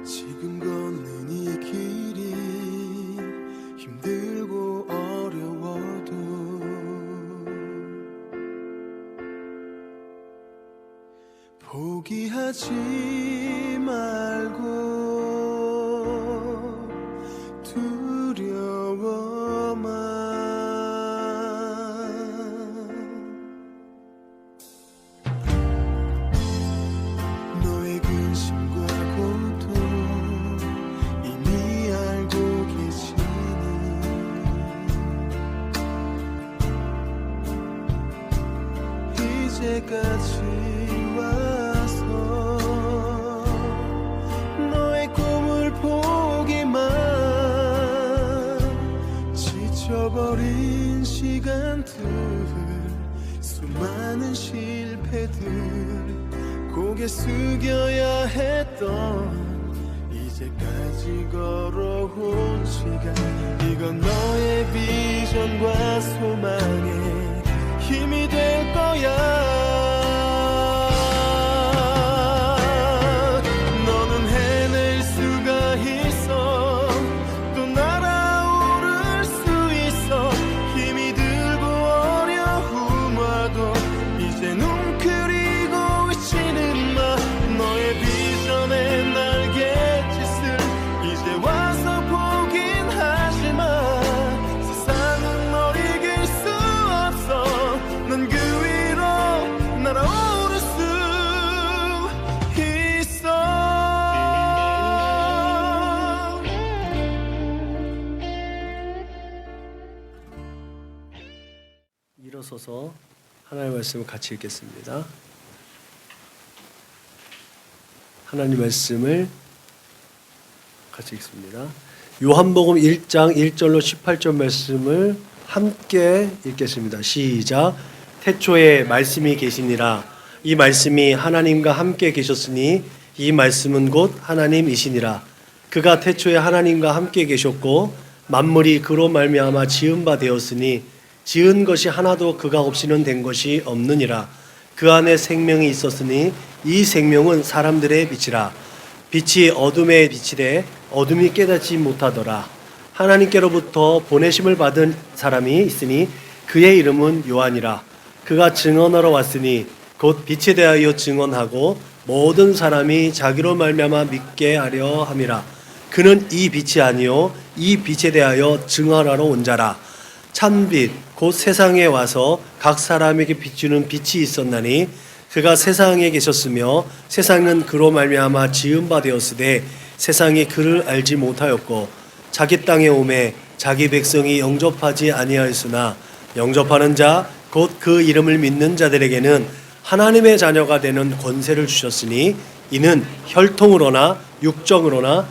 지금 걷는 이 길이 힘들고 어려워도 포기하지 말고 두려워만 너의 근심과 고통 이미 알고 계시니 이제까지 와서 너의 꿈을 포기만 지쳐버린 시간들 수많은 실패들 고개 숙여야 했던 이제까지 걸어온 시간 이건 너의 비전과 소망에 힘이 될 거야 너는 해낼 수가 있어 또 날아오를 수 있어 힘이 들고 어려움 와도 이제 웅크리고 있지는 마 너의 비전의 날갯짓을 이제 와서 포긴 하지 마 세상은 널 이길 수 없어 넌 그 위로 날아오를 수 있어 일어서서 하나님의 말씀을 같이 읽겠습니다. 하나님 말씀을 같이 읽습니다. 요한복음 1장 1절로 18절 말씀을 함께 읽겠습니다. 시작. 태초에 말씀이 계시니라. 이 말씀이 하나님과 함께 계셨으니 이 말씀은 곧 하나님이시니라. 그가 태초에 하나님과 함께 계셨고 만물이 그로 말미암아 지은 바 되었으니 지은 것이 하나도 그가 없이는 된 것이 없느니라. 그 안에 생명이 있었으니 이 생명은 사람들의 빛이라. 빛이 어둠에 비치되 어둠이 깨닫지 못하더라. 하나님께로부터 보내심을 받은 사람이 있으니 그의 이름은 요한이라. 그가 증언하러 왔으니 곧 빛에 대하여 증언하고 모든 사람이 자기로 말미암아 믿게 하려 함이라. 그는 이 빛이 아니요 이 빛에 대하여 증언하러 온 자라. 참빛 곧 세상에 와서 각 사람에게 비추는 빛이 있었나니 그가 세상에 계셨으며 세상은 그로 말미암아 지은 바 되었으되 세상이 그를 알지 못하였고 자기 땅에 오매 자기 백성이 영접하지 아니하였으나 영접하는 자 곧 그 이름을 믿는 자들에게는 하나님의 자녀가 되는 권세를 주셨으니 이는 혈통으로나 육정으로나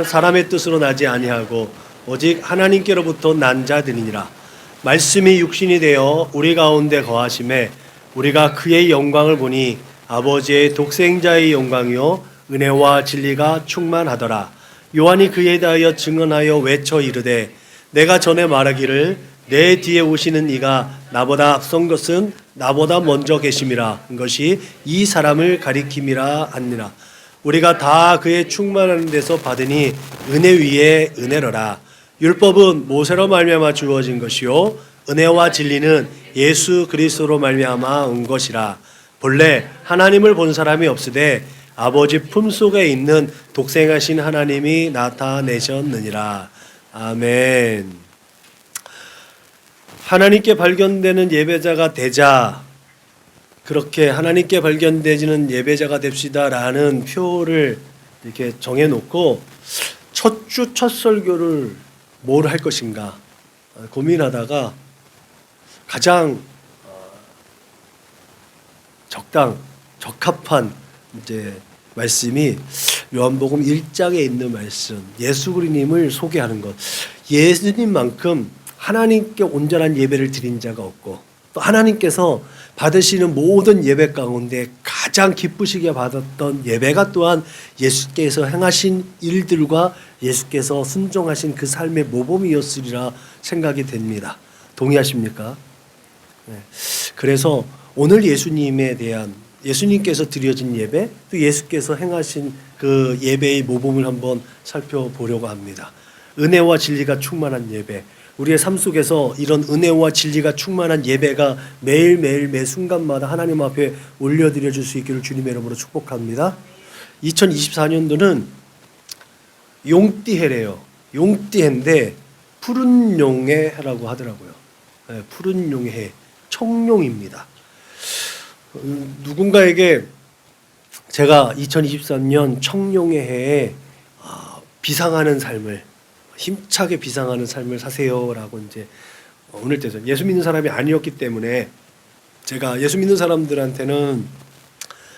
사람의 뜻으로 나지 아니하고 오직 하나님께로부터 난 자들이니라. 말씀이 육신이 되어 우리 가운데 거하심에 우리가 그의 영광을 보니 아버지의 독생자의 영광이요 은혜와 진리가 충만하더라. 요한이 그에 대하여 증언하여 외쳐 이르되 내가 전에 말하기를 내 뒤에 오시는 이가 나보다 앞선 것은 나보다 먼저 계심이라. 이것이 이 사람을 가리킴이라 하니라. 우리가 다 그의 충만한 데서 받으니 은혜 위에 은혜로라. 율법은 모세로 말미암아 주어진 것이요 은혜와 진리는 예수 그리스도로 말미암아 온 것이라. 본래 하나님을 본 사람이 없으되 아버지 품속에 있는 독생하신 하나님이 나타내셨느니라. 아멘. 하나님께 발견되는 예배자가 되자, 그렇게 하나님께 발견되지는 예배자가 됩시다라는 표를 이렇게 정해놓고 첫 주 첫 설교를 뭘 할 것인가 고민하다가 가장 적합한 이제 말씀이 요한복음 1장에 있는 말씀, 예수 그리스도님을 소개하는 것. 예수님만큼 하나님께 온전한 예배를 드린 자가 없고 또 하나님께서 받으시는 모든 예배 가운데 가장 기쁘시게 받았던 예배가 또한 예수께서 행하신 일들과 예수께서 순종하신 그 삶의 모범이었으리라 생각이 됩니다. 동의하십니까? 네. 그래서 오늘 예수님에 대한 예수님께서 드려진 예배, 또 예수께서 행하신 그 예배의 모범을 한번 살펴보려고 합니다. 은혜와 진리가 충만한 예배, 우리의 삶 속에서 이런 은혜와 진리가 충만한 예배가 매일매일 매 순간마다 하나님 앞에 올려드려질 수 있기를 주님의 이름으로 축복합니다. 2024년도는 용띠해래요. 용띠해인데 푸른 용의 해라고 하더라고요. 네, 푸른 용의 해, 청룡입니다. 누군가에게 제가 2023년 청룡의 해에 비상하는 삶을, 힘차게 비상하는 삶을 사세요라고 이제 오늘 때죠. 예수 믿는 사람이 아니었기 때문에 제가 예수 믿는 사람들한테는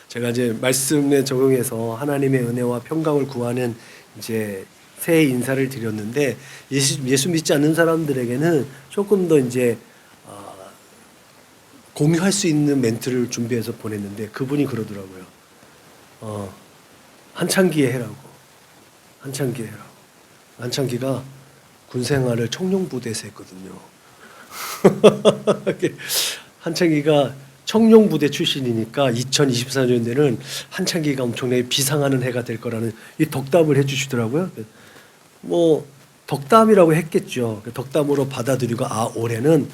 제가 이제 말씀에 적용해서 하나님의 은혜와 평강을 구하는 이제 새해 인사를 드렸는데, 예수 믿지 않는 사람들에게는 조금 더 이제 공유할 수 있는 멘트를 준비해서 보냈는데, 그분이 그러더라고요. 한창기에 해라고. 한창기에 해라고. 한창기가 군 생활을 청룡부대에서 했거든요. 한창기가 청룡부대 출신이니까 2024년에는 한창기가 엄청나게 비상하는 해가 될 거라는 이 덕담을 해주시더라고요. 뭐 덕담이라고 했겠죠. 덕담으로 받아들이고, 올해는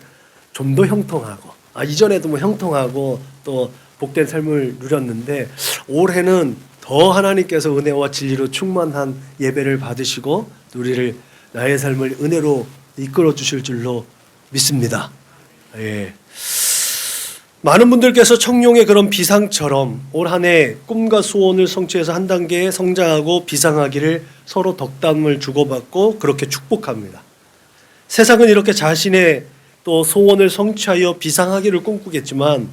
좀 더 형통하고, 이전에도 뭐 형통하고 또 복된 삶을 누렸는데, 올해는 더 하나님께서 은혜와 진리로 충만한 예배를 받으시고 우리를, 나의 삶을 은혜로 이끌어 주실 줄로 믿습니다. 예. 많은 분들께서 청룡의 그런 비상처럼 올 한 해 꿈과 소원을 성취해서 한 단계 성장하고 비상하기를 서로 덕담을 주고받고 그렇게 축복합니다. 세상은 이렇게 자신의 또 소원을 성취하여 비상하기를 꿈꾸겠지만,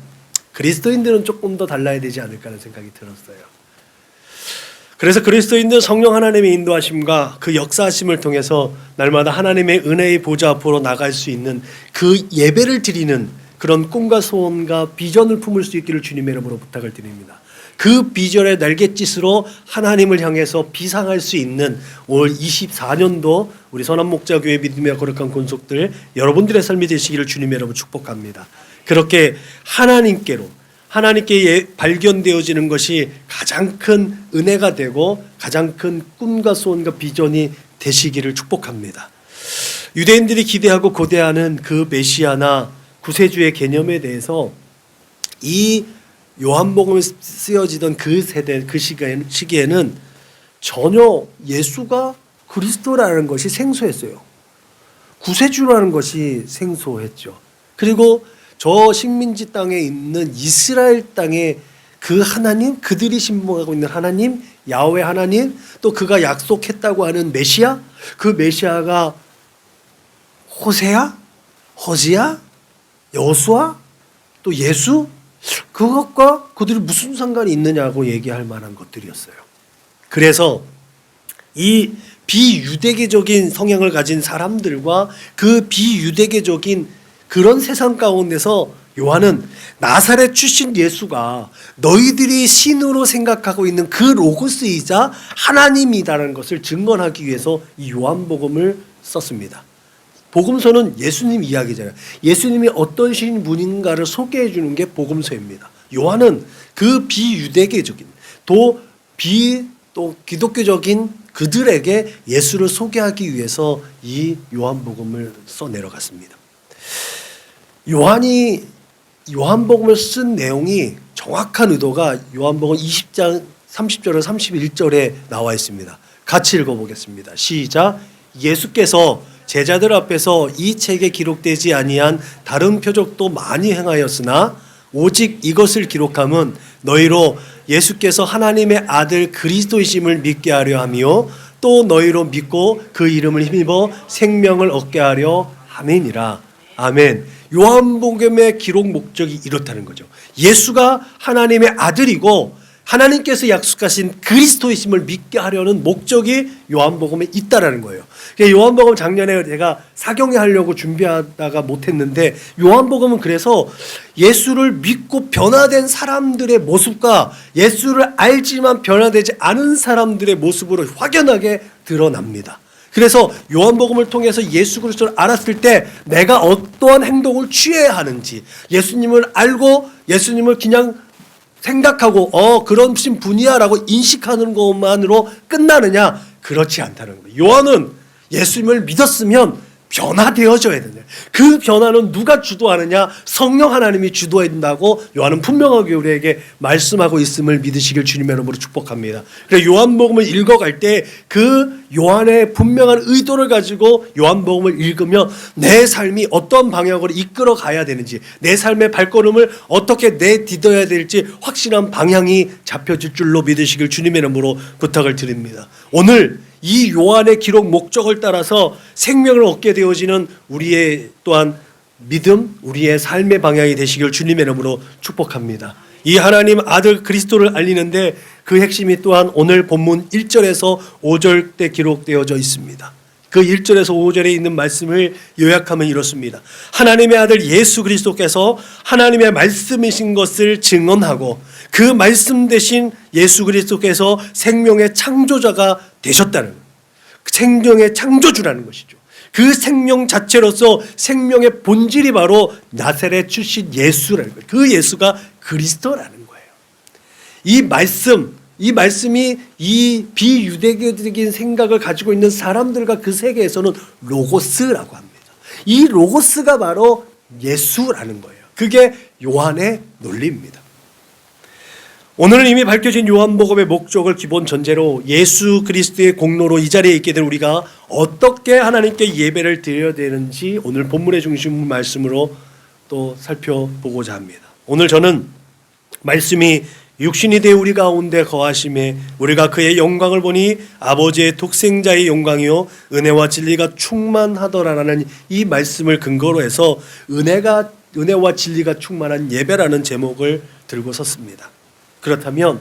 그리스도인들은 조금 더 달라야 되지 않을까 하는 생각이 들었어요. 그래서 그리스도인들 성령 하나님의 인도하심과 그 역사하심을 통해서 날마다 하나님의 은혜의 보좌 앞으로 나갈 수 있는 그 예배를 드리는 그런 꿈과 소원과 비전을 품을 수 있기를 주님의 이름으로 부탁을 드립니다. 그 비전의 날갯짓으로 하나님을 향해서 비상할 수 있는 올 24년도 우리 선한목자교회 믿음의 거룩한 권속들 여러분들의 삶이 되시기를 주님의 이름으로 축복합니다. 그렇게 하나님께 발견되어지는 것이 가장 큰 은혜가 되고 가장 큰 꿈과 소원과 비전이 되시기를 축복합니다. 유대인들이 기대하고 고대하는 그 메시아나 구세주의 개념에 대해서 이 요한복음에 쓰여지던 그 세대, 그 시기에는 전혀 예수가 그리스도라는 것이 생소했어요. 구세주라는 것이 생소했죠. 그리고 저 식민지 땅에 있는 이스라엘 땅에 그 하나님, 그들이 신봉하고 있는 하나님, 야훼 하나님, 또 그가 약속했다고 하는 메시아, 그 메시아가 호세야, 호시야, 여호수아, 또 예수, 그것과 그들이 무슨 상관이 있느냐고 얘기할 만한 것들이었어요. 그래서 이 비유대계적인 성향을 가진 사람들과 그 비유대계적인 그런 세상 가운데서 요한은 나사렛 출신 예수가 너희들이 신으로 생각하고 있는 그 로고스이자 하나님이라는 것을 증언하기 위해서 이 요한복음을 썼습니다. 복음서는 예수님 이야기잖아요. 예수님이 어떤 분인가를 소개해 주는 게 복음서입니다. 요한은 그 비유대계적인 또 기독교적인 그들에게 예수를 소개하기 위해서 이 요한복음을 써 내려갔습니다. 요한복음을 쓴 내용이 정확한 의도가 요한복음 20장 30절에서 31절에 나와 있습니다. 같이 읽어보겠습니다. 시작. 예수께서 제자들 앞에서 이 책에 기록되지 아니한 다른 표적도 많이 행하였으나 오직 이것을 기록함은 너희로 예수께서 하나님의 아들 그리스도이심을 믿게 하려 하며 또 너희로 믿고 그 이름을 힘입어 생명을 얻게 하려 함이니라. 아멘. 요한복음의 기록 목적이 이렇다는 거죠. 예수가 하나님의 아들이고 하나님께서 약속하신 그리스도이심을 믿게 하려는 목적이 요한복음에 있다라는 거예요. 요한복음 작년에 제가 사경에 하려고 준비하다가 못했는데, 요한복음은 그래서 예수를 믿고 변화된 사람들의 모습과 예수를 알지만 변화되지 않은 사람들의 모습으로 확연하게 드러납니다. 그래서 요한복음을 통해서 예수 그리스도를 알았을 때 내가 어떠한 행동을 취해야 하는지, 예수님을 알고 예수님을 그냥 생각하고 그런 분이야라고 인식하는 것만으로 끝나느냐? 그렇지 않다는 거예요. 요한은 예수님을 믿었으면 변화되어져야 된다. 그 변화는 누가 주도하느냐? 성령 하나님이 주도해야 된다고 요한은 분명하게 우리에게 말씀하고 있음을 믿으시길 주님의 이름으로 축복합니다. 그래서 요한복음을 읽어갈 때 그 요한의 분명한 의도를 가지고 요한복음을 읽으면 내 삶이 어떤 방향으로 이끌어 가야 되는지, 내 삶의 발걸음을 어떻게 내딛어야 될지 확실한 방향이 잡혀질 줄로 믿으시길 주님의 이름으로 부탁을 드립니다. 오늘 이 요한의 기록 목적을 따라서 생명을 얻게 되어지는 우리의 또한 믿음, 우리의 삶의 방향이 되시길 주님의 이름으로 축복합니다. 이 하나님 아들 그리스도를 알리는데 그 핵심이 또한 오늘 본문 1절에서 5절 때 기록되어져 있습니다. 그 1절에서 5절에 있는 말씀을 요약하면 이렇습니다. 하나님의 아들 예수 그리스도께서 하나님의 말씀이신 것을 증언하고 그 말씀 대신 예수 그리스도께서 생명의 창조자가 되셨다는 거예요. 생명의 창조주라는 것이죠. 그 생명 자체로서 생명의 본질이 바로 나사렛 출신 예수라는 거예요. 그 예수가 그리스도라는 거예요. 이 말씀이 이 비유대교적인 생각을 가지고 있는 사람들과 그 세계에서는 로고스라고 합니다. 이 로고스가 바로 예수라는 거예요. 그게 요한의 논리입니다. 오늘은 이미 밝혀진 요한복음의 목적을 기본 전제로 예수 그리스도의 공로로 이 자리에 있게 된 우리가 어떻게 하나님께 예배를 드려야 되는지 오늘 본문의 중심 말씀으로 또 살펴보고자 합니다. 오늘 저는 말씀이 육신이 되어 우리 가운데 거하심에 우리가 그의 영광을 보니 아버지의 독생자의 영광이요 은혜와 진리가 충만하더라라는 이 말씀을 근거로 해서 은혜와 진리가 충만한 예배라는 제목을 들고 섰습니다. 그렇다면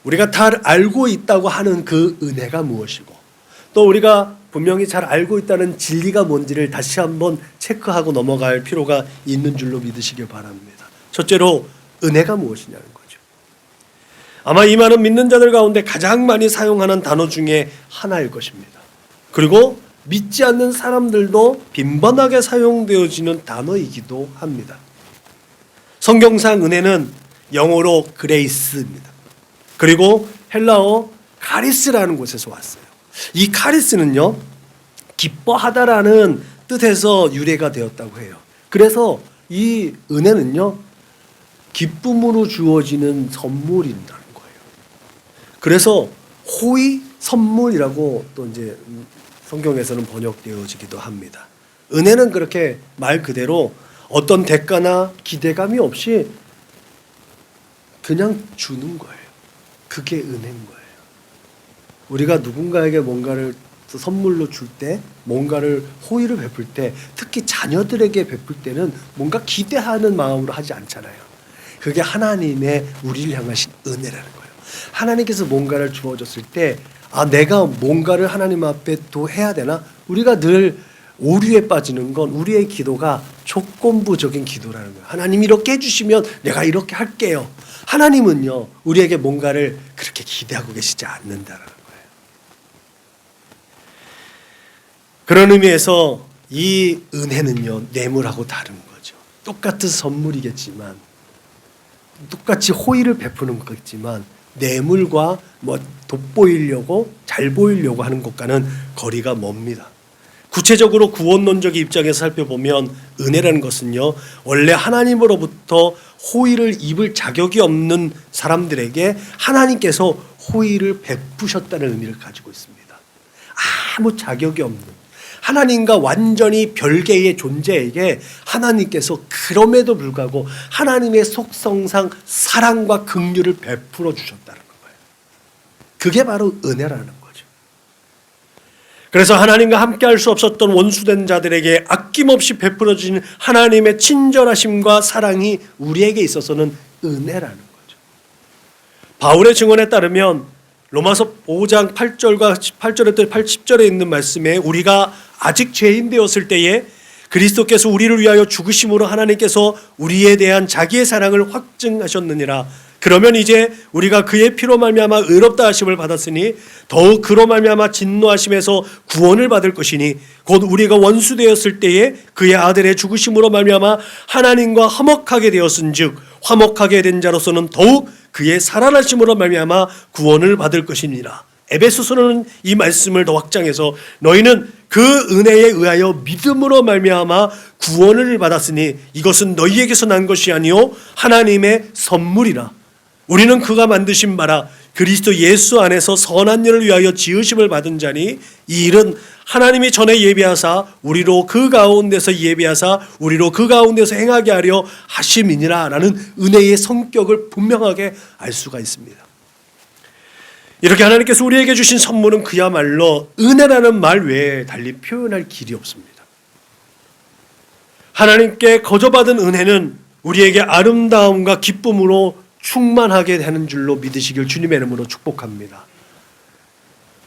우리가 다 알고 있다고 하는 그 은혜가 무엇이고 또 우리가 분명히 잘 알고 있다는 진리가 뭔지를 다시 한번 체크하고 넘어갈 필요가 있는 줄로 믿으시길 바랍니다. 첫째로 은혜가 무엇이냐는 거죠. 아마 이 말은 믿는 자들 가운데 가장 많이 사용하는 단어 중에 하나일 것입니다. 그리고 믿지 않는 사람들도 빈번하게 사용되어지는 단어이기도 합니다. 성경상 은혜는 영어로 그레이스입니다. 그리고 헬라어 카리스라는 곳에서 왔어요. 이 카리스는요, 기뻐하다라는 뜻에서 유래가 되었다고 해요. 그래서 이 은혜는요, 기쁨으로 주어지는 선물이라는 거예요. 그래서 호의 선물이라고 또 이제 성경에서는 번역되어지기도 합니다. 은혜는 그렇게 말 그대로 어떤 대가나 기대감이 없이 그냥 주는 거예요. 그게 은혜인 거예요. 우리가 누군가에게 뭔가를 선물로 줄 때, 뭔가를 호의를 베풀 때, 특히 자녀들에게 베풀 때는 뭔가 기대하는 마음으로 하지 않잖아요. 그게 하나님의 우리를 향하신 은혜라는 거예요. 하나님께서 뭔가를 주어줬을 때 내가 뭔가를 하나님 앞에 또 해야 되나? 우리가 늘 오류에 빠지는 건 우리의 기도가 조건부적인 기도라는 거예요. 하나님 이렇게 해주시면 내가 이렇게 할게요. 하나님은요, 우리에게 뭔가를 그렇게 기대하고 계시지 않는다라는 거예요. 그런 의미에서 이 은혜는요, 뇌물하고 다른 거죠. 똑같은 선물이겠지만, 똑같이 호의를 베푸는 거겠지만, 뇌물과 돋보이려고, 잘 보이려고 하는 것과는 거리가 멉니다. 구체적으로 구원론적 입장에서 살펴보면 은혜라는 것은요, 원래 하나님으로부터 호의를 입을 자격이 없는 사람들에게 하나님께서 호의를 베푸셨다는 의미를 가지고 있습니다. 아무 자격이 없는 하나님과 완전히 별개의 존재에게 하나님께서 그럼에도 불구하고 하나님의 속성상 사랑과 긍휼을 베풀어 주셨다는 거예요. 그게 바로 은혜라는 거예요. 그래서 하나님과 함께 할 수 없었던 원수된 자들에게 아낌없이 베풀어진 하나님의 친절하심과 사랑이 우리에게 있어서는 은혜라는 거죠. 바울의 증언에 따르면 로마서 5장 8절과 18절에 10절에 있는 말씀에 우리가 아직 죄인 되었을 때에 그리스도께서 우리를 위하여 죽으심으로 하나님께서 우리에 대한 자기의 사랑을 확증하셨느니라. 그러면 이제 우리가 그의 피로 말미암아 의롭다 하심을 받았으니 더욱 그로 말미암아 진노하심에서 구원을 받을 것이니 곧 우리가 원수 되었을 때에 그의 아들의 죽으심으로 말미암아 하나님과 화목하게 되었은즉 화목하게 된 자로서는 더욱 그의 살아나심으로 말미암아 구원을 받을 것이니라. 에베소서는 이 말씀을 더 확장해서 너희는 그 은혜에 의하여 믿음으로 말미암아 구원을 받았으니 이것은 너희에게서 난 것이 아니요 하나님의 선물이라. 우리는 그가 만드신 바라 그리스도 예수 안에서 선한 일을 위하여 지으심을 받은 자니 이 일은 하나님이 전에 예비하사 우리로 그 가운데서 행하게 하려 하심이니라 라는 은혜의 성격을 분명하게 알 수가 있습니다. 이렇게 하나님께서 우리에게 주신 선물은 그야말로 은혜라는 말 외에 달리 표현할 길이 없습니다. 하나님께 거저받은 은혜는 우리에게 아름다움과 기쁨으로 충만하게 되는 줄로 믿으시길 주님의 이름으로 축복합니다.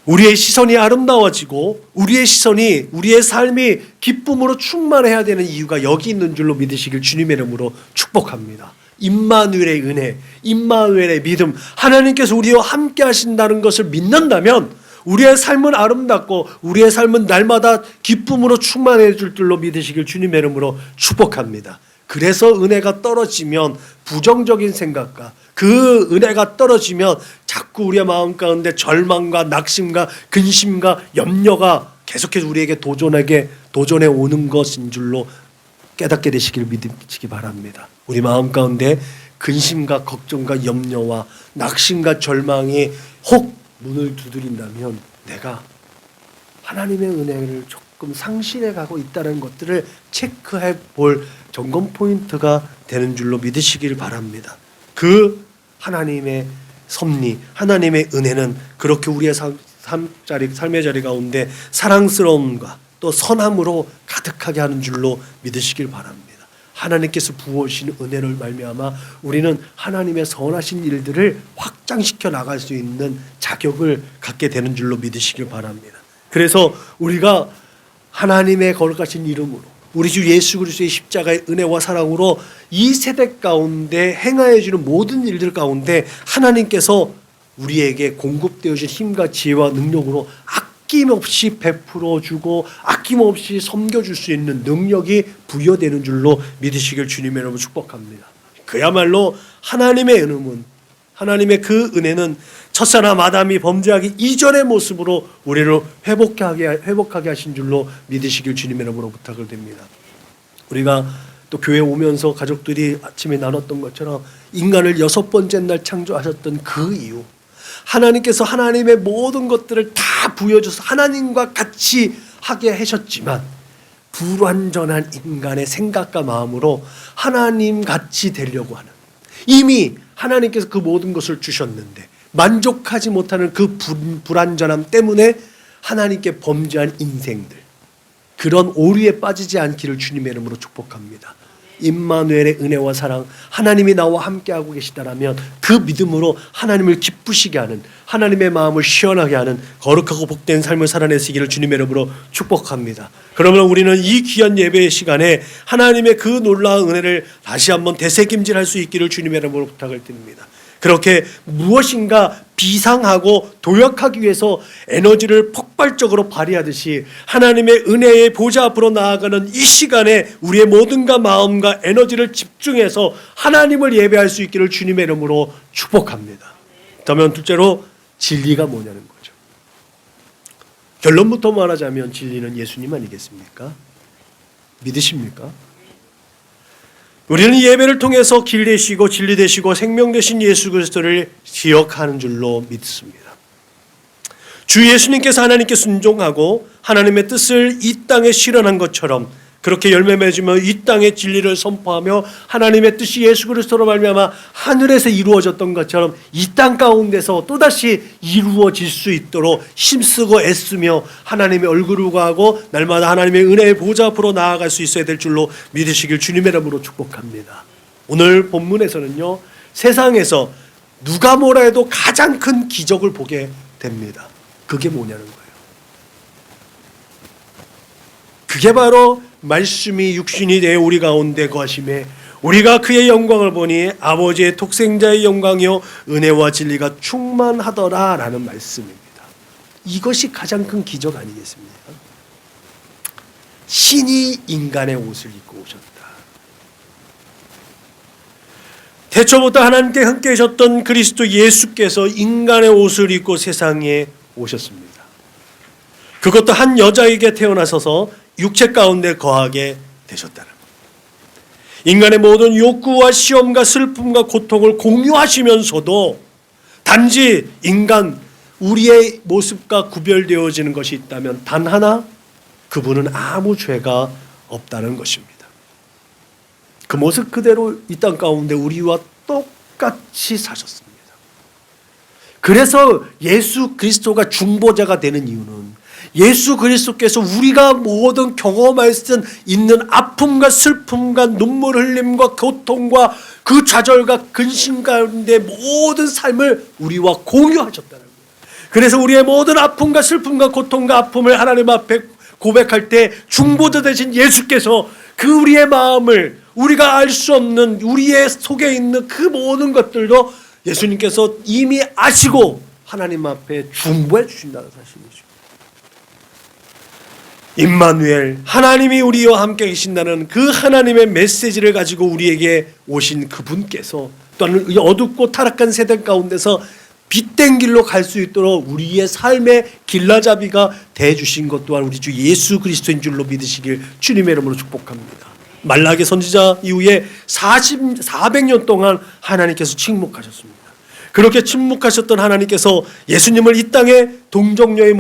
우리의 시선이 아름다워지고 우리의 삶이 기쁨으로 충만해야 되는 이유가 여기 있는 줄로 믿으시길 주님의 이름으로 축복합니다. 임마누엘의 은혜, 임마누엘의 믿음, 하나님께서 우리와 함께 하신다는 것을 믿는다면 우리의 삶은 아름답고 우리의 삶은 날마다 기쁨으로 충만해질 줄로 믿으시길 주님의 이름으로 축복합니다. 그래서 은혜가 떨어지면 부정적인 생각과 그 은혜가 떨어지면 자꾸 우리의 마음 가운데 절망과 낙심과 근심과 염려가 계속해서 우리에게 도전해 오는 것인 줄로 깨닫게 되시길 믿으시기 바랍니다. 우리 마음 가운데 근심과 걱정과 염려와 낙심과 절망이 혹 문을 두드린다면 내가 하나님의 은혜를 조금 상실해 가고 있다는 것들을 체크해 볼 점검 포인트가 되는 줄로 믿으시길 바랍니다. 그 하나님의 섭리, 하나님의 은혜는 그렇게 우리의 삶의 자리 가운데 사랑스러움과 또 선함으로 가득하게 하는 줄로 믿으시길 바랍니다. 하나님께서 부어주신 은혜를 말미암아 우리는 하나님의 선하신 일들을 확장시켜 나갈 수 있는 자격을 갖게 되는 줄로 믿으시길 바랍니다. 그래서 우리가 하나님의 거룩하신 이름으로 우리 주 예수 그리스도의 십자가의 은혜와 사랑으로 이 세대 가운데 행하여 주는 모든 일들 가운데 하나님께서 우리에게 공급되어진 힘과 지혜와 능력으로 아낌없이 베풀어 주고 아낌없이 섬겨줄 수 있는 능력이 부여되는 줄로 믿으시길 주님의 이름으로 축복합니다. 그야말로 하나님의 그 은혜는 첫사람 아담이 범죄하기 이전의 모습으로 우리를 회복하게 하신 줄로 믿으시길 주님의 이름으로 부탁을 드립니다. 우리가 또 교회 오면서 가족들이 아침에 나눴던 것처럼 인간을 6번째 날 창조하셨던 그 이유, 하나님께서 하나님의 모든 것들을 다 부여줘서 하나님과 같이 하게 하셨지만 불완전한 인간의 생각과 마음으로 하나님 같이 되려고 하는, 이미 하나님께서 그 모든 것을 주셨는데 만족하지 못하는 그 불완전함 때문에 하나님께 범죄한 인생들, 그런 오류에 빠지지 않기를 주님의 이름으로 축복합니다. 임마누엘의 은혜와 사랑, 하나님이 나와 함께하고 계시다라면 그 믿음으로 하나님을 기쁘시게 하는, 하나님의 마음을 시원하게 하는 거룩하고 복된 삶을 살아내시기를 주님의 이름으로 축복합니다. 그러면 우리는 이 귀한 예배의 시간에 하나님의 그 놀라운 은혜를 다시 한번 되새김질할 수 있기를 주님의 이름으로 부탁을 드립니다. 그렇게 무엇인가 비상하고 도약하기 위해서 에너지를 폭발적으로 발휘하듯이 하나님의 은혜의 보좌 앞으로 나아가는 이 시간에 우리의 모든가 마음과 에너지를 집중해서 하나님을 예배할 수 있기를 주님의 이름으로 축복합니다. 그러면 둘째로 진리가 뭐냐는 거죠. 결론부터 말하자면 진리는 예수님 아니겠습니까? 믿으십니까? 우리는 예배를 통해서 길 되시고 진리 되시고 생명 되신 예수 그리스도를 기억하는 줄로 믿습니다. 주 예수님께서 하나님께 순종하고 하나님의 뜻을 이 땅에 실현한 것처럼 그렇게 열매 맺으며 이 땅의 진리를 선포하며 하나님의 뜻이 예수 그리스도로 말미암아 하늘에서 이루어졌던 것처럼 이 땅 가운데서 또다시 이루어질 수 있도록 힘쓰고 애쓰며 하나님의 얼굴을 구하고 날마다 하나님의 은혜의 보좌 앞으로 나아갈 수 있어야 될 줄로 믿으시길 주님의 이름으로 축복합니다. 오늘 본문에서는요, 세상에서 누가 뭐라 해도 가장 큰 기적을 보게 됩니다. 그게 뭐냐는 거예요. 그게 바로 말씀이 육신이 되어 우리 가운데 거하심에 우리가 그의 영광을 보니 아버지의 독생자의 영광이요 은혜와 진리가 충만하더라 라는 말씀입니다. 이것이 가장 큰 기적 아니겠습니까? 신이 인간의 옷을 입고 오셨다. 태초부터 하나님께 함께 계셨던 그리스도 예수께서 인간의 옷을 입고 세상에 오셨습니다. 그것도 한 여자에게 태어나셔서 육체 가운데 거하게 되셨다는 것. 인간의 모든 욕구와 시험과 슬픔과 고통을 공유하시면서도 단지 인간 우리의 모습과 구별되어지는 것이 있다면 단 하나, 그분은 아무 죄가 없다는 것입니다. 그 모습 그대로 이 땅 가운데 우리와 똑같이 사셨습니다. 그래서 예수 그리스도가 중보자가 되는 이유는 예수 그리스도께서 우리가 모든 경험할 수 있는 아픔과 슬픔과 눈물 흘림과 고통과 그 좌절과 근심 가운데 모든 삶을 우리와 공유하셨다는 거예요. 그래서 우리의 모든 아픔과 슬픔과 고통과 아픔을 하나님 앞에 고백할 때 중보자 되신 예수께서 그 우리의 마음을 우리가 알 수 없는 우리의 속에 있는 그 모든 것들도 예수님께서 이미 아시고 하나님 앞에 중보해 주신다는 사실이죠. 임마누엘, 하나님이 우리와 함께 계신다는 그 하나님의 메시지를 가지고 우리에게 오신 그분께서 또한 어둡고 타락한 세대 가운데서 빛된 길로 갈 수 있도록 우리의 삶의 길라잡이가 되어주신 것 또한 우리 주 예수 그리스도인 줄로 믿으시길 주님의 이름으로 축복합니다. 말라기 선지자 이후에 400년 동안 하나님께서 침묵하셨습니다. 그렇게 침묵하셨던 하나님께서 예수님을 이 땅에 동정녀의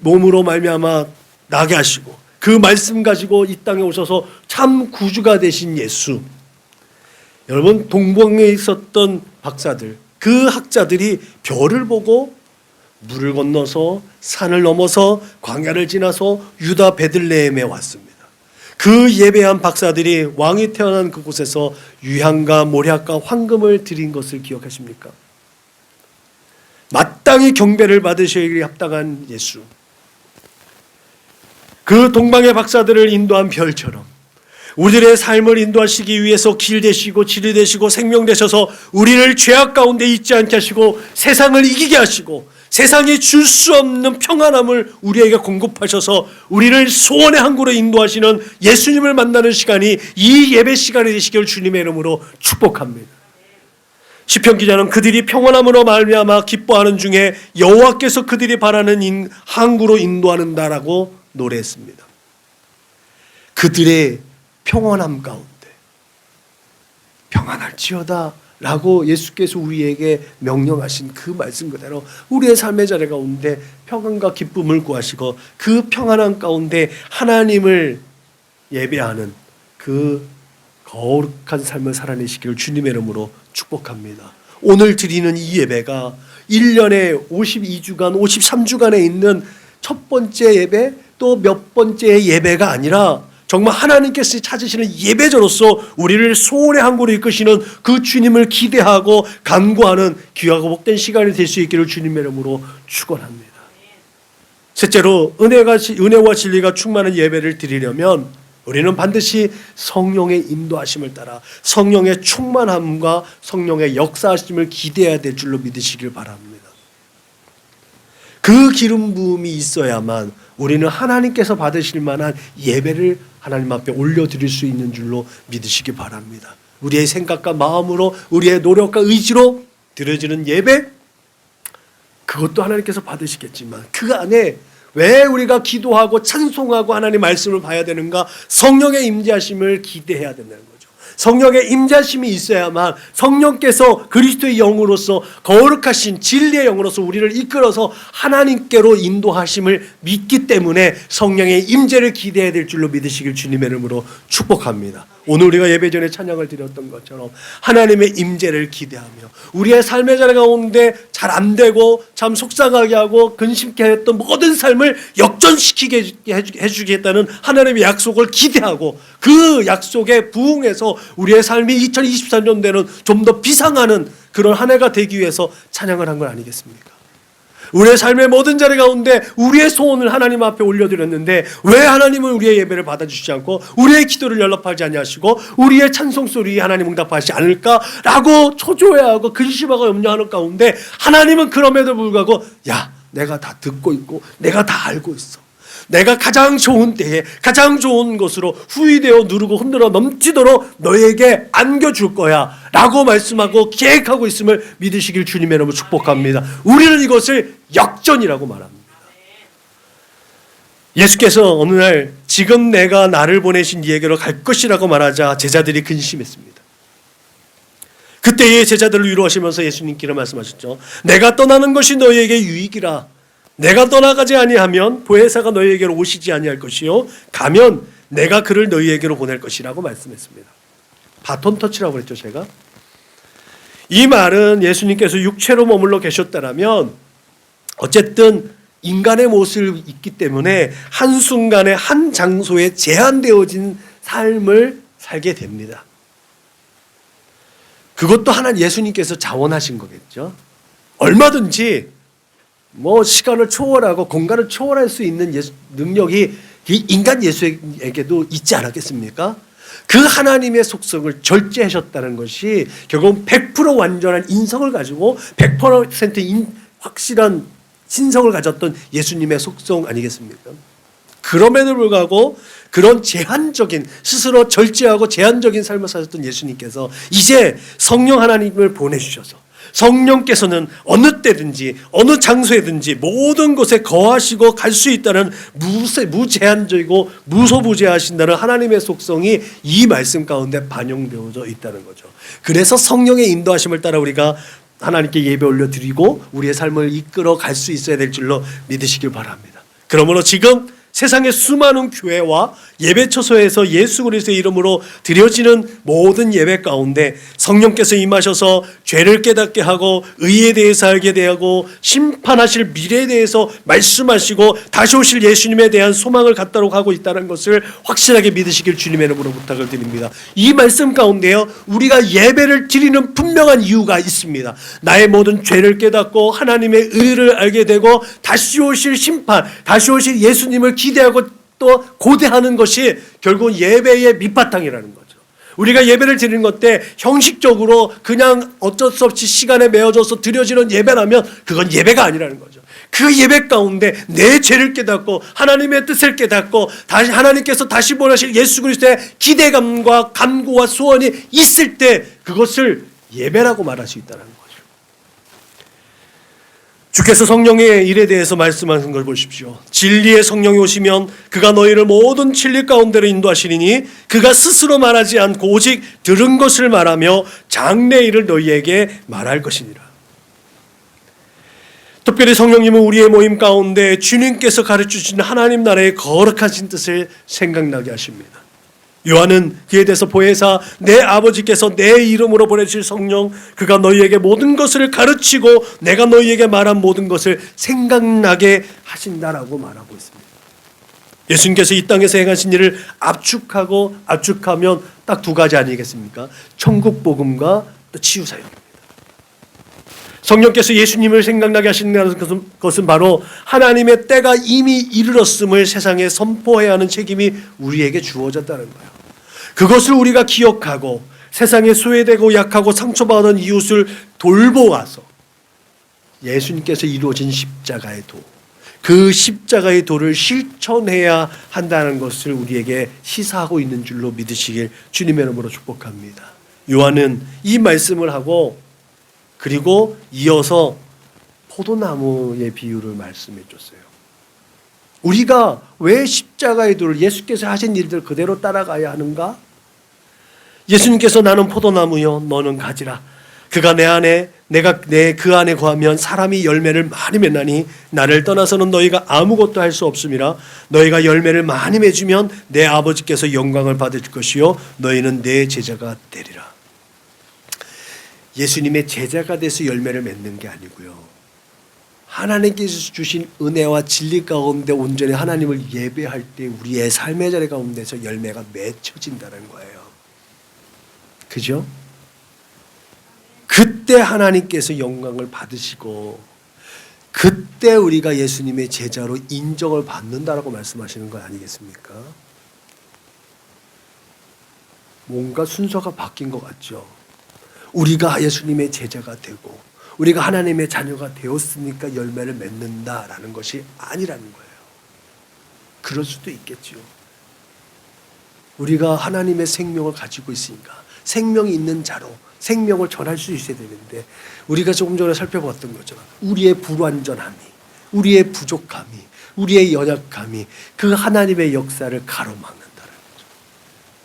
몸으로 말미암아 나게 하시고 그 말씀 가지고 이 땅에 오셔서 참 구주가 되신 예수. 여러분, 동방에 있었던 박사들, 그 학자들이 별을 보고 물을 건너서 산을 넘어서 광야를 지나서 유다 베들레헴에 왔습니다. 그 예배한 박사들이 왕이 태어난 그곳에서 유향과 모략과 황금을 드린 것을 기억하십니까? 마땅히 경배를 받으셔야 합당한 예수. 그 동방의 박사들을 인도한 별처럼 우리들의 삶을 인도하시기 위해서 길 되시고 진리 되시고 생명 되셔서 우리를 죄악 가운데 있지 않게 하시고 세상을 이기게 하시고 세상이 줄 수 없는 평안함을 우리에게 공급하셔서 우리를 소원의 항구로 인도하시는 예수님을 만나는 시간이 이 예배 시간이 되시길 주님의 이름으로 축복합니다. 시편 기자는 그들이 평안함으로 말미암아 기뻐하는 중에 여호와께서 그들이 바라는 항구로 인도하는다라고 노래했습니다. 그들의 평안함 가운데 평안할지어다 라고 예수께서 우리에게 명령하신 그 말씀 그대로 우리의 삶의 자리 가운데 평안과 기쁨을 구하시고 그 평안함 가운데 하나님을 예배하는 그 거룩한 삶을 살아내시기를 주님의 이름으로 축복합니다. 오늘 드리는 이 예배가 1년에 52주간 53주간에 있는 첫 번째 예배 또 몇 번째 예배가 아니라 정말 하나님께서 찾으시는 예배자로서 우리를 소원의 항구로 이끄시는 그 주님을 기대하고 간구하는 귀하고 복된 시간이 될 수 있기를 주님의 이름으로 축원합니다. 셋째로 은혜와 진리가 충만한 예배를 드리려면 우리는 반드시 성령의 인도하심을 따라 성령의 충만함과 성령의 역사하심을 기대해야 될 줄로 믿으시길 바랍니다. 그 기름 부음이 있어야만 우리는 하나님께서 받으실 만한 예배를 하나님 앞에 올려드릴 수 있는 줄로 믿으시기 바랍니다. 우리의 생각과 마음으로 우리의 노력과 의지로 드려지는 예배, 그것도 하나님께서 받으시겠지만 그 안에 왜 우리가 기도하고 찬송하고 하나님 말씀을 봐야 되는가? 성령의 임재하심을 기대해야 된다는 거죠. 성령의 임재하심이 있어야만 성령께서 그리스도의 영으로서 거룩하신 진리의 영으로서 우리를 이끌어서 하나님께로 인도하심을 믿기 때문에 성령의 임재를 기대해야 될 줄로 믿으시길 주님의 이름으로 축복합니다. 오늘 우리가 예배 전에 찬양을 드렸던 것처럼 하나님의 임재를 기대하며 우리의 삶의 자리 가운데 잘 안 되고 참 속상하게 하고 근심케 했던 모든 삶을 역전시키게 해주겠다는 하나님의 약속을 기대하고 그 약속에 부응해서 우리의 삶이 2023년대는 좀 더 비상하는 그런 한 해가 되기 위해서 찬양을 한 건 아니겠습니까? 우리의 삶의 모든 자리 가운데 우리의 소원을 하나님 앞에 올려드렸는데 왜 하나님은 우리의 예배를 받아주시지 않고 우리의 기도를 연락하지 아니하시고 우리의 찬송 소리에 하나님 응답하시지 않을까라고 초조해하고 근심하고 염려하는 가운데 하나님은 그럼에도 불구하고 야, 내가 다 듣고 있고 내가 다 알고 있어. 내가 가장 좋은 때에 가장 좋은 것으로 후이되어 누르고 흔들어 넘치도록 너에게 안겨줄 거야 라고 말씀하고 계획하고 있음을 믿으시길 주님의 이름으로 축복합니다. 우리는 이것을 역전이라고 말합니다. 예수께서 어느 날 지금 내가 나를 보내신 이에게로 갈 것이라고 말하자 제자들이 근심했습니다. 그때의 제자들을 위로하시면서 예수님께서 말씀하셨죠. 내가 떠나는 것이 너희에게 유익이라. 내가 떠나가지 아니하면 보혜사가 너희에게로 오시지 아니할 것이요 가면 내가 그를 너희에게로 보낼 것이라고 말씀했습니다. 바톤 터치라고 그랬죠, 제가. 이 말은 예수님께서 육체로 머물러 계셨다라면 어쨌든 인간의 모습을 있기 때문에 한순간에 한 장소에 제한되어진 삶을 살게 됩니다. 그것도 하나님 예수님께서 자원하신 거겠죠. 얼마든지 시간을 초월하고 공간을 초월할 수 있는 능력이 인간 예수에게도 있지 않았겠습니까? 그 하나님의 속성을 절제하셨다는 것이 결국 100% 완전한 인성을 가지고 100% 확실한 신성을 가졌던 예수님의 속성 아니겠습니까? 그럼에도 불구하고 그런 제한적인 스스로 절제하고 제한적인 삶을 사셨던 예수님께서 이제 성령 하나님을 보내주셔서 성령께서는 어느 때든지 어느 장소에든지 모든 곳에 거하시고 갈 수 있다는 무제한적이고 무소부재하신다는 하나님의 속성이 이 말씀 가운데 반영되어져 있다는 거죠. 그래서 성령의 인도하심을 따라 우리가 하나님께 예배 올려드리고 우리의 삶을 이끌어 갈 수 있어야 될 줄로 믿으시길 바랍니다. 그러므로 지금 세상의 수많은 교회와 예배 처소에서 예수 그리스도의 이름으로 드려지는 모든 예배 가운데 성령께서 임하셔서 죄를 깨닫게 하고 의에 대해서 알게 되고 심판하실 미래에 대해서 말씀하시고 다시 오실 예수님에 대한 소망을 갖도록 하고 있다는 것을 확실하게 믿으시길 주님의 이름으로 부탁을 드립니다. 이 말씀 가운데요, 우리가 예배를 드리는 분명한 이유가 있습니다. 나의 모든 죄를 깨닫고 하나님의 의를 알게 되고 다시 오실 심판, 다시 오실 예수님을 기대하고 또 고대하는 것이 결국 예배의 밑바탕이라는 거죠. 우리가 예배를 드리는 것 때 형식적으로 그냥 어쩔 수 없이 시간에 메어져서 드려지는 예배라면 그건 예배가 아니라는 거죠. 그 예배 가운데 내 죄를 깨닫고 하나님의 뜻을 깨닫고 다시 하나님께서 다시 보내실 예수 그리스도의 기대감과 간구와 소원이 있을 때 그것을 예배라고 말할 수 있다는 거죠. 주께서 성령의 일에 대해서 말씀하신 걸 보십시오. 진리의 성령이 오시면 그가 너희를 모든 진리 가운데로 인도하시리니 그가 스스로 말하지 않고 오직 들은 것을 말하며 장래 일을 너희에게 말할 것이니라. 특별히 성령님은 우리의 모임 가운데 주님께서 가르쳐주신 하나님 나라의 거룩하신 뜻을 생각나게 하십니다. 요한은 그에 대해서 보혜사 내 아버지께서 내 이름으로 보내주실 성령 그가 너희에게 모든 것을 가르치고 내가 너희에게 말한 모든 것을 생각나게 하신다라고 말하고 있습니다. 예수님께서 이 땅에서 행하신 일을 압축하면 딱 두 가지 아니겠습니까? 천국 복음과 또 치유 사역입니다. 성령께서 예수님을 생각나게 하신다는 것은 바로 하나님의 때가 이미 이르렀음을 세상에 선포해야 하는 책임이 우리에게 주어졌다는 거예요. 그것을 우리가 기억하고 세상에 소외되고 약하고 상처받은 이웃을 돌보아서 예수님께서 이루어진 십자가의 도, 그 십자가의 도를 실천해야 한다는 것을 우리에게 시사하고 있는 줄로 믿으시길 주님의 이름으로 축복합니다. 요한은 이 말씀을 하고 그리고 이어서 포도나무의 비유를 말씀해 줬어요. 우리가 왜 십자가의 도를 예수께서 하신 일들 그대로 따라가야 하는가? 예수님께서 나는 포도나무요 너는 가지라. 그가 내 안에 내가 그 안에 거하면 사람이 열매를 많이 맺나니 나를 떠나서는 너희가 아무것도 할 수 없음이라. 너희가 열매를 많이 맺으면 내 아버지께서 영광을 받을 것이요 너희는 내 제자가 되리라. 예수님의 제자가 돼서 열매를 맺는 게 아니고요. 하나님께서 주신 은혜와 진리 가운데 온전히 하나님을 예배할 때 우리의 삶의 자리 가운데서 열매가 맺혀진다는 거예요. 그죠? 그때 하나님께서 영광을 받으시고 그때 우리가 예수님의 제자로 인정을 받는다라고 말씀하시는 거 아니겠습니까? 뭔가 순서가 바뀐 것 같죠. 우리가 예수님의 제자가 되고 우리가 하나님의 자녀가 되었으니까 열매를 맺는다라는 것이 아니라는 거예요. 그럴 수도 있겠죠. 우리가 하나님의 생명을 가지고 있으니까 생명이 있는 자로 생명을 전할 수 있어야 되는데 우리가 조금 전에 살펴봤던 것처럼 우리의 불완전함이, 우리의 부족함이, 우리의 연약함이 그 하나님의 역사를 가로막는다는 거죠.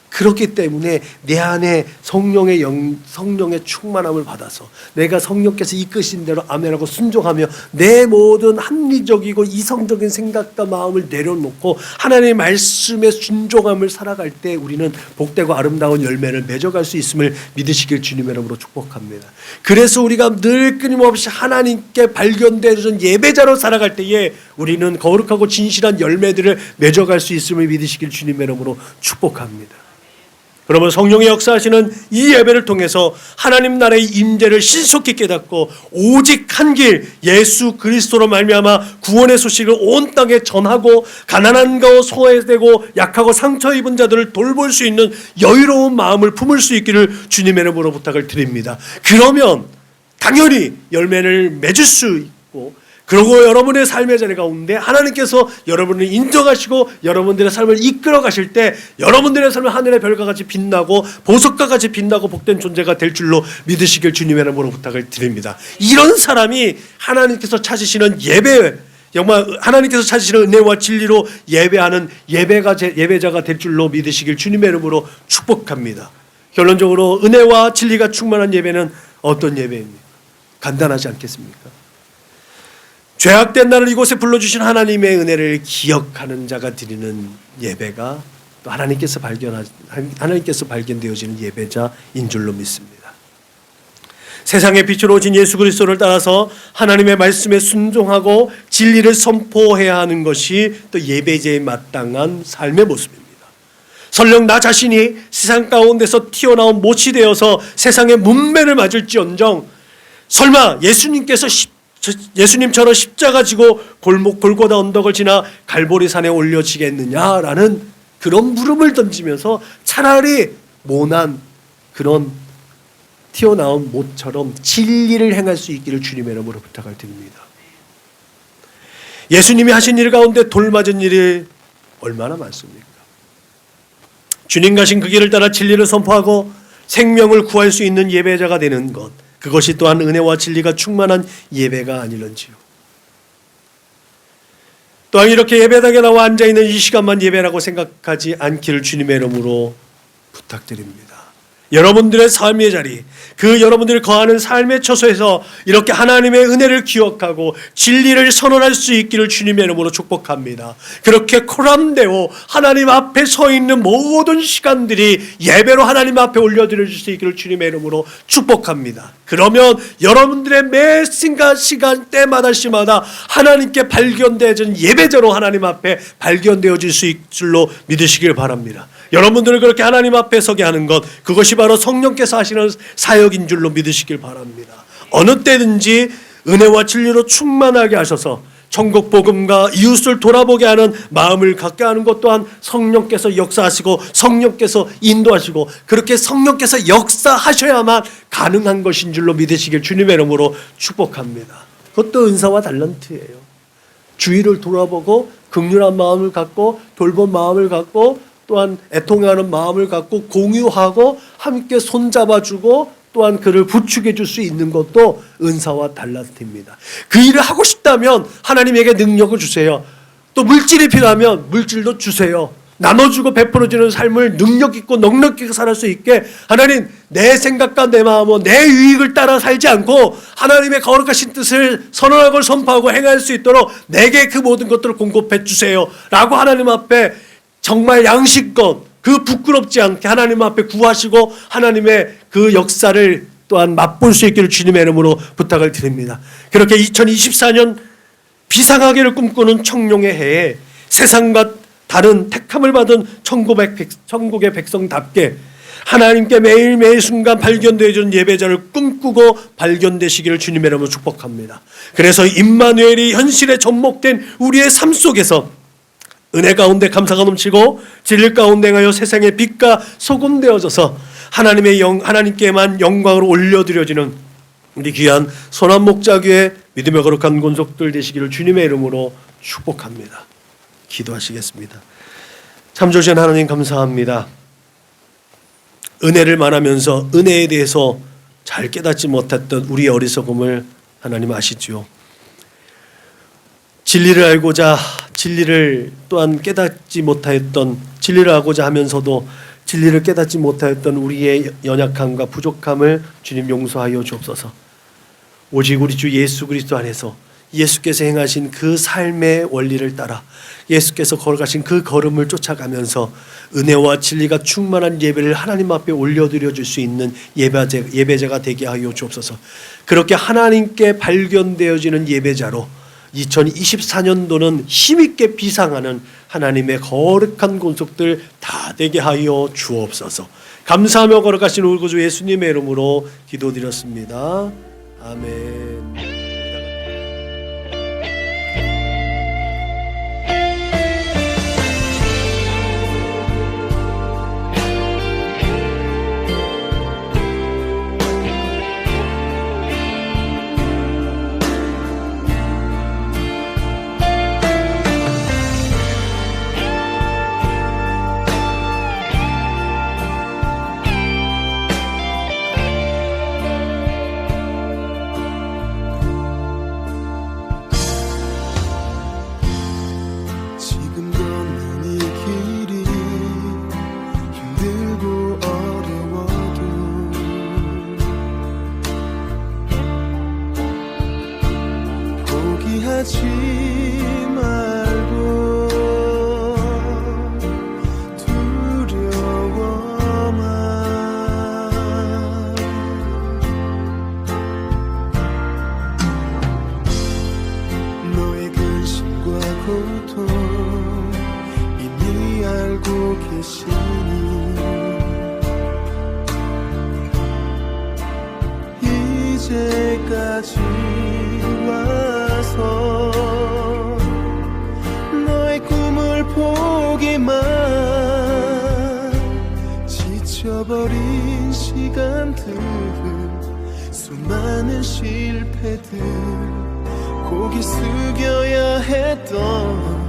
그렇기 때문에 내 안에 성령의 충만함을 받아서 내가 성령께서 이끄신 대로 아멘하고 순종하며 내 모든 합리적이고 이성적인 생각과 마음을 내려놓고 하나님의 말씀에 순종함을 살아갈 때 우리는 복되고 아름다운 열매를 맺어갈 수 있음을 믿으시길 주님의 이름으로 축복합니다. 그래서 우리가 늘 끊임없이 하나님께 발견되어진 예배자로 살아갈 때에 우리는 거룩하고 진실한 열매들을 맺어갈 수 있음을 믿으시길 주님의 이름으로 축복합니다. 그러면 성령의 역사하시는 이 예배를 통해서 하나님 나라의 임재를 신속히 깨닫고 오직 한 길 예수 그리스도로 말미암아 구원의 소식을 온 땅에 전하고 가난한 거 소외되고 약하고 상처 입은 자들을 돌볼 수 있는 여유로운 마음을 품을 수 있기를 주님의 이름으로 부탁을 드립니다. 그러면 당연히 열매를 맺을 수 있고 그리고 여러분의 삶의 자리 가운데 하나님께서 여러분을 인정하시고 여러분들의 삶을 이끌어 가실 때 여러분들의 삶은 하늘의 별과 같이 빛나고 보석과 같이 빛나고 복된 존재가 될 줄로 믿으시길 주님의 이름으로 부탁을 드립니다. 이런 사람이 하나님께서 찾으시는 예배, 정말 하나님께서 찾으시는 은혜와 진리로 예배하는 예배자가 될 줄로 믿으시길 주님의 이름으로 축복합니다. 결론적으로 은혜와 진리가 충만한 예배는 어떤 예배입니까? 간단하지 않겠습니까? 죄악된 나를 이곳에 불러주신 하나님의 은혜를 기억하는 자가 드리는 예배가 또 하나님께서 발견되어지는 예배자인 줄로 믿습니다. 세상의 빛으로 오신 예수 그리스도를 따라서 하나님의 말씀에 순종하고 진리를 선포해야 하는 것이 또 예배자의 마땅한 삶의 모습입니다. 설령 나 자신이 세상 가운데서 튀어나온 못이 되어서 세상의 문매를 맞을지언정 설마 예수님처럼 십자가 지고 골고다 언덕을 지나 갈보리산에 올려지겠느냐라는 그런 물음을 던지면서 차라리 모난 그런 튀어나온 못처럼 진리를 행할 수 있기를 주님의 이름으로 부탁을 드립니다. 예수님이 하신 일 가운데 돌맞은 일이 얼마나 많습니까? 주님 가신 그 길을 따라 진리를 선포하고 생명을 구할 수 있는 예배자가 되는 것, 그것이 또한 은혜와 진리가 충만한 예배가 아닐런지요. 또한 이렇게 예배당에 나와 앉아있는 이 시간만 예배라고 생각하지 않기를 주님의 이름으로 부탁드립니다. 여러분들의 삶의 자리, 그 여러분들이 거하는 삶의 처소에서 이렇게 하나님의 은혜를 기억하고 진리를 선언할 수 있기를 주님의 이름으로 축복합니다. 그렇게 코람되어 하나님 앞에 서 있는 모든 시간들이 예배로 하나님 앞에 올려드릴 수 있기를 주님의 이름으로 축복합니다. 그러면 여러분들의 매 시간 때마다 시마다 하나님께 발견되어진 예배자로 하나님 앞에 발견되어질 수 있을 줄로 믿으시길 바랍니다. 여러분들을 그렇게 하나님 앞에 서게 하는 것, 그것이 바로 성령께서 하시는 사역인 줄로 믿으시길 바랍니다. 어느 때든지 은혜와 진리로 충만하게 하셔서 천국 복음과 이웃을 돌아보게 하는 마음을 갖게 하는 것 또한 성령께서 역사하시고 성령께서 인도하시고 그렇게 성령께서 역사하셔야만 가능한 것인 줄로 믿으시길 주님의 이름으로 축복합니다. 그것도 은사와 달란트예요. 주위를 돌아보고 긍휼한 마음을 갖고 돌본 마음을 갖고 또한 애통하는 마음을 갖고 공유하고 함께 손잡아주고 또한 그를 부축해 줄 수 있는 것도 은사와 달란트입니다. 그 일을 하고 싶다면 하나님에게 능력을 주세요. 또 물질이 필요하면 물질도 주세요. 나눠주고 베풀어주는 삶을 능력 있고 넉넉히 살 수 있게 하나님, 내 생각과 내 마음과 내 유익을 따라 살지 않고 하나님의 거룩하신 뜻을 선언하고 선포하고 행할 수 있도록 내게 그 모든 것들을 공급해 주세요 라고 하나님 앞에 정말 양식껏 그 부끄럽지 않게 하나님 앞에 구하시고 하나님의 그 역사를 또한 맛볼 수 있기를 주님의 이름으로 부탁을 드립니다. 그렇게 2024년 비상하기를 꿈꾸는 청룡의 해에 세상과 다른 택함을 받은 천국의 백성답게 하나님께 매일매일 순간 발견되어지는 예배자를 꿈꾸고 발견되시기를 주님의 이름으로 축복합니다. 그래서 임마누엘이 현실에 접목된 우리의 삶 속에서 은혜 가운데 감사가 넘치고 진리 가운데 행하여 세상의 빛과 소금 되어져서 하나님께만 영광을 올려드려지는 우리 귀한 선한 목자교회 믿음의 거룩한 권속들 되시기를 주님의 이름으로 축복합니다. 기도하시겠습니다. 참 좋으신 하나님 감사합니다. 은혜를 말하면서 은혜에 대해서 잘 깨닫지 못했던 우리의 어리석음을 하나님 아시지요. 진리를 알고자 진리를 또한 깨닫지 못하였던, 진리를 알고자 하면서도 진리를 깨닫지 못하였던 우리의 연약함과 부족함을 주님 용서하여 주옵소서. 오직 우리 주 예수 그리스도 안에서 예수께서 행하신 그 삶의 원리를 따라 예수께서 걸어가신 그 걸음을 쫓아가면서 은혜와 진리가 충만한 예배를 하나님 앞에 올려드려 줄 수 있는 예배자가 되게 하여 주옵소서. 그렇게 하나님께 발견되어지는 예배자로 2024년도는 힘있게 비상하는 하나님의 거룩한 권속들 다 되게 하여 주옵소서. 감사하며 걸어가신 우리 구주 예수님의 이름으로 기도드렸습니다. 아멘. 하지 말고 두려워만 너의 근심과 고통 이미 알고 계시니 이제까지 너의 꿈을 포기만 지쳐버린 시간들 수많은 실패들 고개 숙여야 했던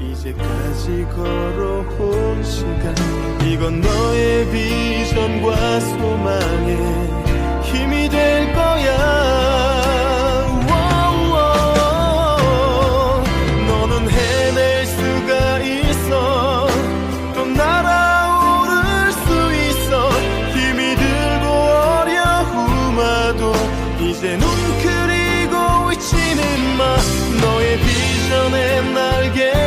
이제까지 걸어온 시간 이건 너의 비전과 소망에 힘이 될 거야. 이제 눈 그리고 있지는 마 너의 비전에 날개